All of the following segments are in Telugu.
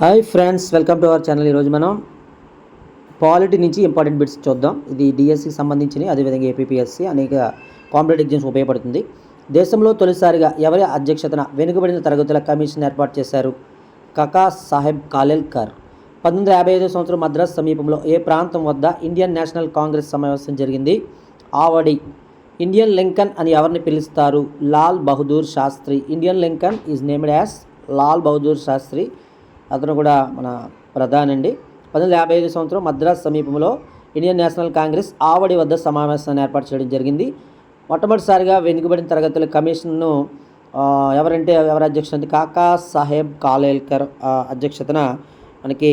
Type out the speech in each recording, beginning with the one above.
Hi friends, welcome to our channel. ఈరోజు మనం పాలిటీ నుంచి ఇంపార్టెంట్ బిట్స్ చూద్దాం. ఇది డిఎస్సికి సంబంధించినవి, అదేవిధంగా ఏపీపీఎస్సి అనేక కాంపిటేటివ్ ఎగ్జామ్స్ ఉపయోగపడుతుంది. దేశంలో తొలిసారిగా ఎవరి అధ్యక్షతన వెనుకబడిన తరగతుల కమిషన్ ఏర్పాటు చేశారు? కాకా సాహెబ్ కాలేల్కర్. 1955 సంవత్సరం మద్రాస్ సమీపంలో ఏ ప్రాంతం వద్ద ఇండియన్ నేషనల్ కాంగ్రెస్ సమావేశం జరిగింది? ఆవడి. ఇండియన్ లింకన్ అని ఎవరిని పిలుస్తారు? Lal Bahadur Shastri. Indian Lincoln is named as Lal Bahadur Shastri. అతను కూడా మన ప్రధాని అండి. 1955 సంవత్సరం మద్రాస్ సమీపంలో ఇండియన్ నేషనల్ కాంగ్రెస్ ఆవడి వద్ద సమావేశాన్ని ఏర్పాటు చేయడం జరిగింది. మొట్టమొదటిసారిగా వెనుకబడిన తరగతుల కమిషన్ను ఎవరి అధ్యక్షత అంటే కాకా సాహెబ్ కాలేల్కర్ అధ్యక్షతన మనకి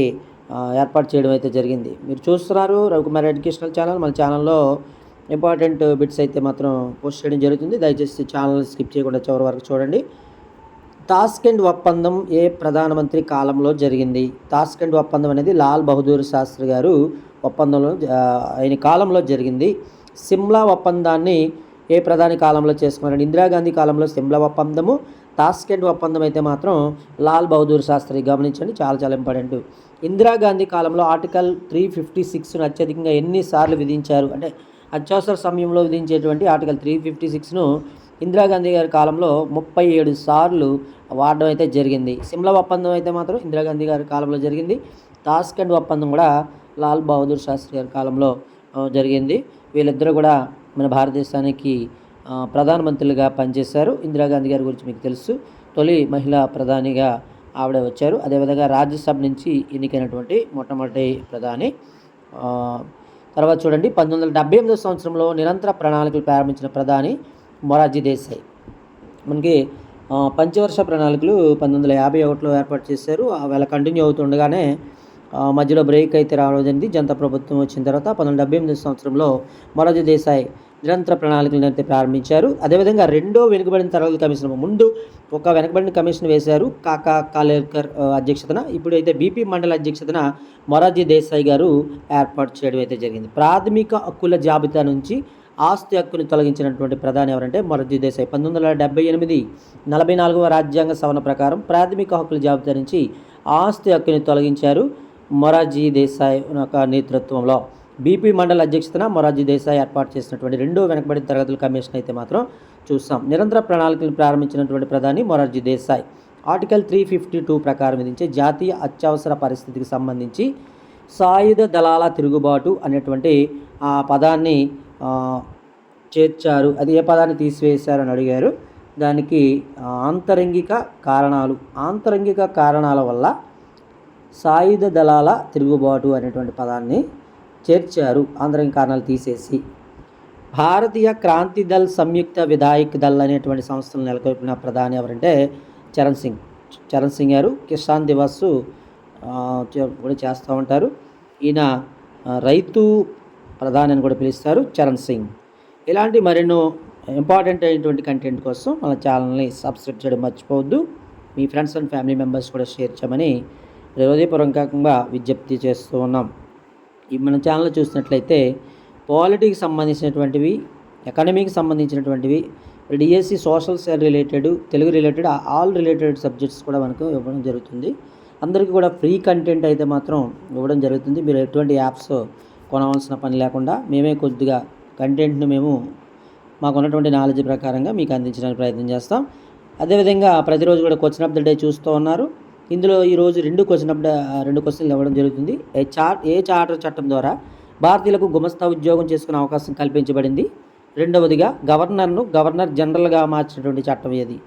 ఏర్పాటు చేయడం అయితే జరిగింది. మీరు చూస్తున్నారు రవికుమార్ ఎడ్యుకేషనల్ ఛానల్. మన ఛానల్లో ఇంపార్టెంట్ బిట్స్ అయితే మాత్రం పోస్ట్ చేయడం జరుగుతుంది. దయచేసి ఛానల్ స్కిప్ చేయకుండా చివరి వరకు చూడండి. తాష్కెంట్ ఒప్పందం ఏ ప్రధానమంత్రి కాలంలో జరిగింది? తాష్కెంట్ ఒప్పందం అనేది లాల్ బహదూర్ శాస్త్రి గారు ఒప్పందంలో ఆయన కాలంలో జరిగింది. సిమ్లా ఒప్పందాన్ని ఏ ప్రధాని కాలంలో చేసుకున్నారండి? ఇందిరాగాంధీ కాలంలో సిమ్లా ఒప్పందము. తాష్కెంట్ ఒప్పందం అయితే మాత్రం లాల్ బహదూర్ శాస్త్రి. గమనించండి, చాలా చాలా ఇంపార్టెంట్. ఇందిరాగాంధీ కాలంలో ఆర్టికల్ 356ను అత్యధికంగా ఎన్నిసార్లు విధించారు? అంటే అత్యవసర సమయంలో విధించేటువంటి ఆర్టికల్ 356ను ఇందిరాగాంధీ గారి కాలంలో 37 సార్లు వాడడం అయితే జరిగింది. సిమ్లా ఒప్పందం అయితే మాత్రం ఇందిరాగాంధీ గారి కాలంలో జరిగింది. తాష్కెంట్ ఒప్పందం కూడా లాల్ బహదూర్ శాస్త్రి గారి కాలంలో జరిగింది. వీళ్ళిద్దరూ కూడా మన భారతదేశానికి ప్రధానమంత్రులుగా పనిచేశారు. ఇందిరాగాంధీ గారి గురించి మీకు తెలుసు, తొలి మహిళా ప్రధానిగా ఆవిడ వచ్చారు. అదేవిధంగా రాజ్యసభ నుంచి ఎన్నికైనటువంటి మొట్టమొదటి ప్రధాని. తర్వాత చూడండి, 1978 సంవత్సరంలో నిరంతర ప్రణాళికలు ప్రారంభించిన ప్రధాని మొరార్జీ దేశాయ్. మనకి పంచవర్ష ప్రణాళికలు 1951లో ఏర్పాటు చేశారు. అవి కంటిన్యూ అవుతుండగానే మధ్యలో బ్రేక్ అయితే రావడం జరిగింది. జనతా ప్రభుత్వం వచ్చిన తర్వాత 1978 సంవత్సరంలో మొరార్జీ దేశాయ్ నిరంతర ప్రణాళికలను అయితే ప్రారంభించారు. అదేవిధంగా రెండో వెనుకబడిన తరగతుల కమిషన్, ముందు ఒక వెనుకబడిన కమిషన్ వేశారు కాకా కాలేల్కర్ అధ్యక్షతన. ఇప్పుడైతే బీపీ మండల్ అధ్యక్షతన మొరార్జీ దేశాయ్ గారు ఏర్పాటు చేయడం అయితే జరిగింది. ప్రాథమిక హక్కుల జాబితా నుంచి ఆస్తి హక్కును తొలగించినటువంటి ప్రధాని ఎవరంటే మొరార్జీ దేశాయ్. 1978 44వ రాజ్యాంగ సవరణ ప్రకారం ప్రాథమిక హక్కుల జాబితా నుంచి ఆస్తి హక్కుని తొలగించారు మొరార్జీ దేశాయ్ యొక్క నేతృత్వంలో. బీపీ మండల్ అధ్యక్షతన మొరార్జీ దేశాయ్ ఏర్పాటు చేసినటువంటి రెండో వెనుకబడిన తరగతుల కమిషన్ అయితే మాత్రం చూస్తాం. నిరంతర ప్రణాళికలను ప్రారంభించినటువంటి ప్రధాని మొరార్జీ దేశాయ్. ఆర్టికల్ 352 ప్రకారం విధించే జాతీయ అత్యవసర పరిస్థితికి సంబంధించి సాయుధ దళాల తిరుగుబాటు అనేటువంటి ఆ పదాన్ని చేర్చారు. అది ఏ పదాన్ని తీసివేశారు అని అడిగారు. దానికి ఆంతరంగిక కారణాల వల్ల సాయుధ దళాల తిరుగుబాటు అనేటువంటి పదాన్ని చేర్చారు, ఆంతరంగిక కారణాలు తీసేసి. భారతీయ క్రాంతి దళ్ సంయుక్త విధాయక్ దళ్ అనేటువంటి సంస్థలు నెలకొల్పిన ప్రధాని ఎవరంటే చరణ్ సింగ్ గారు. కిసాన్ దివస్ కూడా చేస్తూ ఉంటారు. ఈయన రైతు ప్రధాని అని కూడా పిలుస్తారు, చరణ్ సింగ్. ఇలాంటి మరెన్నో ఇంపార్టెంట్ అయినటువంటి కంటెంట్ కోసం మన ఛానల్ని సబ్స్క్రైబ్ చేయడం మర్చిపోవద్దు. మీ ఫ్రెండ్స్ అండ్ ఫ్యామిలీ మెంబర్స్ కూడా షేర్ చేయమని హృదయపూర్వకంగా విజ్ఞప్తి చేస్తూ ఉన్నాం. మన ఛానల్ చూసినట్లయితే పాలిటీకి సంబంధించినటువంటివి, ఎకానమీకి సంబంధించినటువంటివి, DSC social related, Telugu related, all related subjects కూడా మనకు ఇవ్వడం జరుగుతుంది. అందరికీ కూడా ఫ్రీ కంటెంట్ అయితే మాత్రం ఇవ్వడం జరుగుతుంది. మీరు ఎటువంటి యాప్స్ కొనవలసిన పని లేకుండా మేమే కొద్దిగా కంటెంట్ను మాకు ఉన్నటువంటి నాలెడ్జ్ ప్రకారంగా మీకు అందించడానికి ప్రయత్నం చేస్తాం. అదేవిధంగా ప్రతిరోజు కూడా క్వశ్చన్ ఆఫ్ ద డే చూస్తూ ఉన్నారు. ఇందులో ఈరోజు రెండు క్వశ్చన్లు ఇవ్వడం జరుగుతుంది. ఏ చార్టర్ చట్టం ద్వారా భారతీయులకు గుమస్తా ఉద్యోగం చేసుకునే అవకాశం కల్పించబడింది? రెండవదిగా గవర్నర్ జనరల్గా మార్చినటువంటి చట్టం ఏది?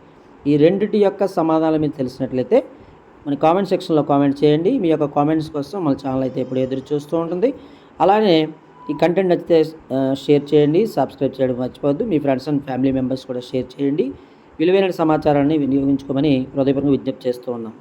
ఈ రెండిటి యొక్క సమాధానం మీకు తెలిసినట్లయితే మన కామెంట్ సెక్షన్లో కామెంట్ చేయండి. మీ యొక్క కామెంట్స్ కోసం మన ఛానల్ అయితే ఎప్పుడు ఎదురు చూస్తూ ఉంటుంది. అలానే ఈ కంటెంట్ నచ్చితే షేర్ చేయండి, సబ్స్క్రైబ్ చేయడం మర్చిపోవద్దు. మీ ఫ్రెండ్స్ అండ్ ఫ్యామిలీ మెంబర్స్ కూడా షేర్ చేయండి. విలువైన సమాచారాన్ని వినియోగించుకోమని హృదయపూర్వకంగా విజ్ఞప్తి చేస్తూ ఉన్నాం.